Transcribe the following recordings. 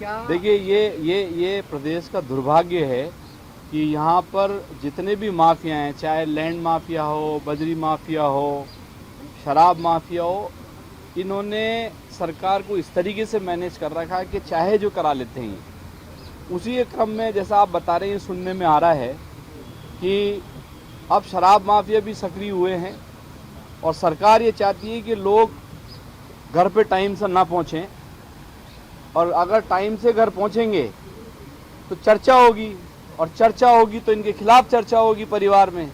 देखिए ये प्रदेश का दुर्भाग्य है कि यहाँ पर जितने भी माफिया हैं, चाहे लैंड माफिया हो, बजरी माफिया हो, शराब माफिया हो, इन्होंने सरकार को इस तरीके से मैनेज कर रखा है कि चाहे जो करा लेते हैं। उसी क्रम में जैसा आप बता रहे हैं, सुनने में आ रहा है कि अब शराब माफिया भी सक्रिय हुए हैं और सरकार ये चाहती है कि लोग घर पे टाइम से ना पहुँचें, और अगर टाइम से घर पहुंचेंगे तो चर्चा होगी, और चर्चा होगी तो इनके खिलाफ चर्चा होगी परिवार में।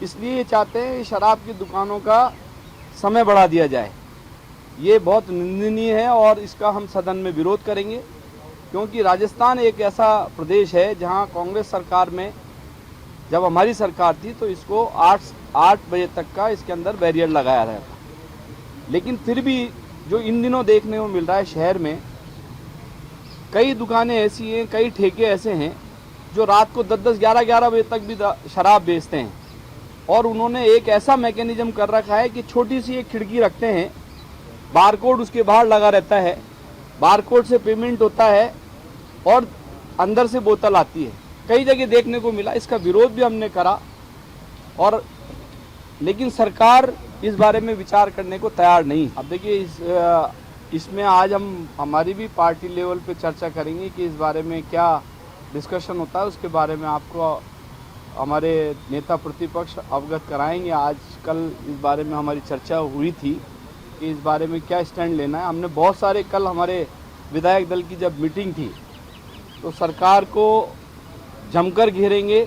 इसलिए ये चाहते हैं कि शराब की दुकानों का समय बढ़ा दिया जाए। ये बहुत निंदनीय है और इसका हम सदन में विरोध करेंगे, क्योंकि राजस्थान एक ऐसा प्रदेश है जहां कांग्रेस सरकार में जब हमारी सरकार थी तो इसको 8 बजे तक का इसके अंदर बैरियर लगाया रहा था। लेकिन फिर भी जो इन दिनों देखने को मिल रहा है, शहर में कई दुकानें ऐसी हैं, कई ठेके ऐसे हैं जो रात को 10-10, 11-11 बजे तक भी शराब बेचते हैं। और उन्होंने एक ऐसा मैकेनिज्म कर रखा है कि छोटी सी एक खिड़की रखते हैं, बारकोड उसके बाहर लगा रहता है, बारकोड से पेमेंट होता है और अंदर से बोतल आती है। कई जगह देखने को मिला, इसका विरोध भी हमने करा, और लेकिन सरकार इस बारे में विचार करने को तैयार नहीं। अब देखिए इसमें आज हम हमारी भी पार्टी लेवल पे चर्चा करेंगे कि इस बारे में क्या डिस्कशन होता है, उसके बारे में आपको हमारे नेता प्रतिपक्ष अवगत कराएंगे। आज कल इस बारे में हमारी चर्चा हुई थी कि इस बारे में क्या स्टैंड लेना है। हमने बहुत सारे, कल हमारे विधायक दल की जब मीटिंग थी तो सरकार को जमकर घेरेंगे।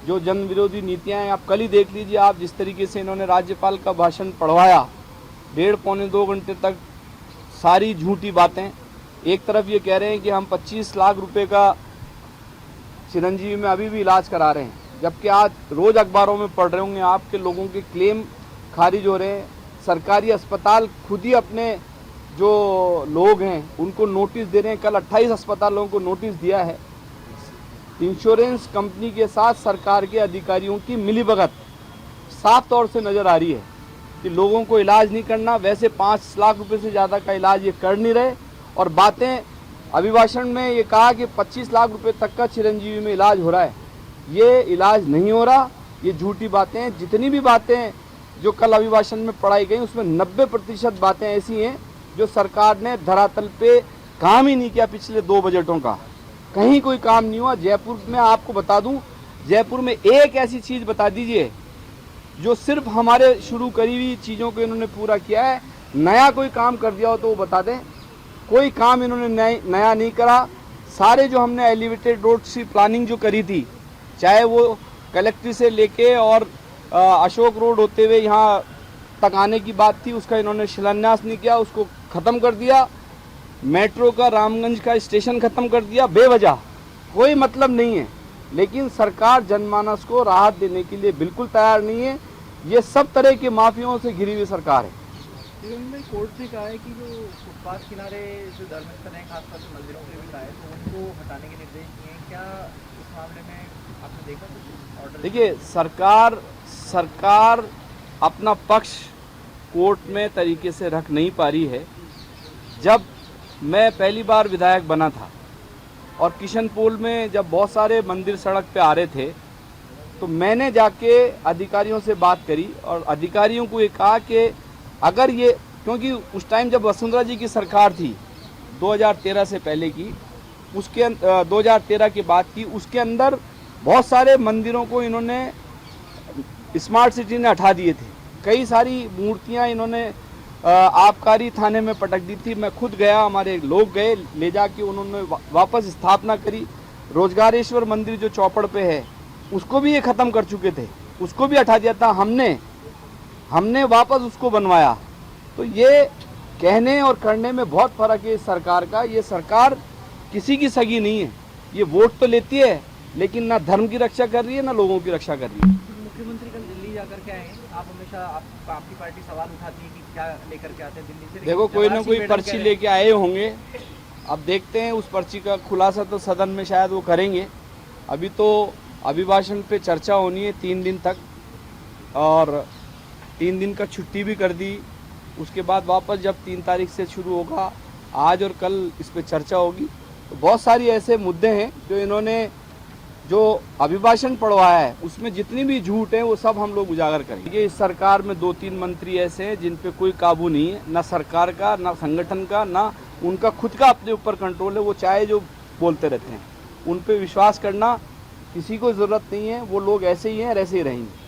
जो जन विरोधी नीतियाँ हैं, आप कल ही देख लीजिए, आप जिस तरीके से इन्होंने राज्यपाल का भाषण पढ़वाया, 1.5-2 घंटे तक सारी झूठी बातें। एक तरफ ये कह रहे हैं कि हम 25 लाख रुपए का चिरंजीवी में अभी भी इलाज करा रहे हैं, जबकि आज रोज अखबारों में पढ़ रहे होंगे आपके लोगों के क्लेम खारिज हो रहे हैं। सरकारी अस्पताल खुद ही अपने जो लोग हैं उनको नोटिस दे रहे हैं। कल 28 अस्पतालों को नोटिस दिया है। इंश्योरेंस कंपनी के साथ सरकार के अधिकारियों की मिलीभगत साफ तौर से नजर आ रही है कि लोगों को इलाज नहीं करना। वैसे 5 लाख रुपए से ज़्यादा का इलाज ये कर नहीं रहे, और बातें अभिभाषण में ये कहा कि 25 लाख रुपए तक का चिरंजीवी में इलाज हो रहा है। ये इलाज नहीं हो रहा, ये झूठी बातें हैं। जितनी भी बातें जो कल अभिभाषण में पढ़ाई गई उसमें 90% बातें ऐसी हैं जो सरकार ने धरातल पे काम ही नहीं किया। पिछले 2 बजटों का कहीं कोई काम नहीं हुआ। जयपुर में आपको बता दूं, जयपुर में एक ऐसी चीज़ बता दीजिए जो सिर्फ हमारे शुरू करी हुई चीज़ों को इन्होंने पूरा किया है। नया कोई काम कर दिया हो तो वो बता दें। कोई काम इन्होंने नया नहीं करा। सारे जो हमने एलिवेटेड रोड की प्लानिंग जो करी थी, चाहे वो कलेक्ट्री से लेके और अशोक रोड होते हुए यहाँ तक आने की बात थी, उसका इन्होंने शिलान्यास नहीं किया, उसको ख़त्म कर दिया। मेट्रो का रामगंज का स्टेशन ख़त्म कर दिया बेवजह, कोई मतलब नहीं है। लेकिन सरकार जनमानस को राहत देने के लिए बिल्कुल तैयार नहीं है। ये सब तरह के माफियाओं से घिरी हुई सरकार है। कोर्ट ने कहा है कि जो फुटपाथ किनारे जो धर्मस्थल हैं, खासतौर से मंदिरों के भी है, तो उनको हटाने के निर्देश दिए हैं। क्या इस मामले में आपने देखा कुछ ऑर्डर? देखिए, सरकार अपना पक्ष कोर्ट में तरीके से रख नहीं पा रही है। जब मैं पहली बार विधायक बना था और किशनपोल में जब बहुत सारे मंदिर सड़क पे आ रहे थे, तो मैंने जाके अधिकारियों से बात करी और अधिकारियों को ये कहा कि अगर ये, क्योंकि उस टाइम जब वसुंधरा जी की सरकार थी 2013 से पहले की, उसके 2013 के बाद की, उसके अंदर बहुत सारे मंदिरों को इन्होंने स्मार्ट सिटी ने हटा दिए थे। कई सारी मूर्तियां इन्होंने आबकारी थाने में पटक दी थी। मैं खुद गया, हमारे लोग गए, ले जाके उन्होंने वापस स्थापना करी। रोजगारेश्वर मंदिर जो चौपड़ पे है उसको भी ये ख़त्म कर चुके थे, उसको भी हटा दिया था। हमने वापस उसको बनवाया। तो ये कहने और करने में बहुत फ़र्क है इस सरकार का। ये सरकार किसी की सगी नहीं है। ये वोट तो लेती है लेकिन ना धर्म की रक्षा कर रही है, ना लोगों की रक्षा कर रही है। मुख्यमंत्री कल दिल्ली जाकर के आए, आप हमेशा आपकी पार्टी सवाल उठाती है कि क्या लेकर के आते हैं दिल्ली से। देखो, कोई ना कोई पर्ची लेके आए होंगे, अब देखते हैं। उस पर्ची का खुलासा तो सदन में शायद वो करेंगे। अभी तो अभिभाषण पे चर्चा होनी है 3 दिन तक, और 3 दिन का छुट्टी भी कर दी। उसके बाद वापस जब 3 तारीख से शुरू होगा, आज और कल इस पर चर्चा होगी। तो बहुत सारी ऐसे मुद्दे हैं जो इन्होंने जो अभिभाषण पढ़वाया है उसमें जितनी भी झूठ है वो सब हम लोग उजागर करेंगे। इस सरकार में 2-3 मंत्री ऐसे हैं जिन पे कोई काबू नहीं है, ना सरकार का, ना संगठन का, ना उनका खुद का अपने ऊपर कंट्रोल है। वो चाहे जो बोलते रहते हैं, उन पे विश्वास करना किसी को ज़रूरत नहीं है। वो लोग ऐसे ही हैं और ऐसे ही रहेंगे।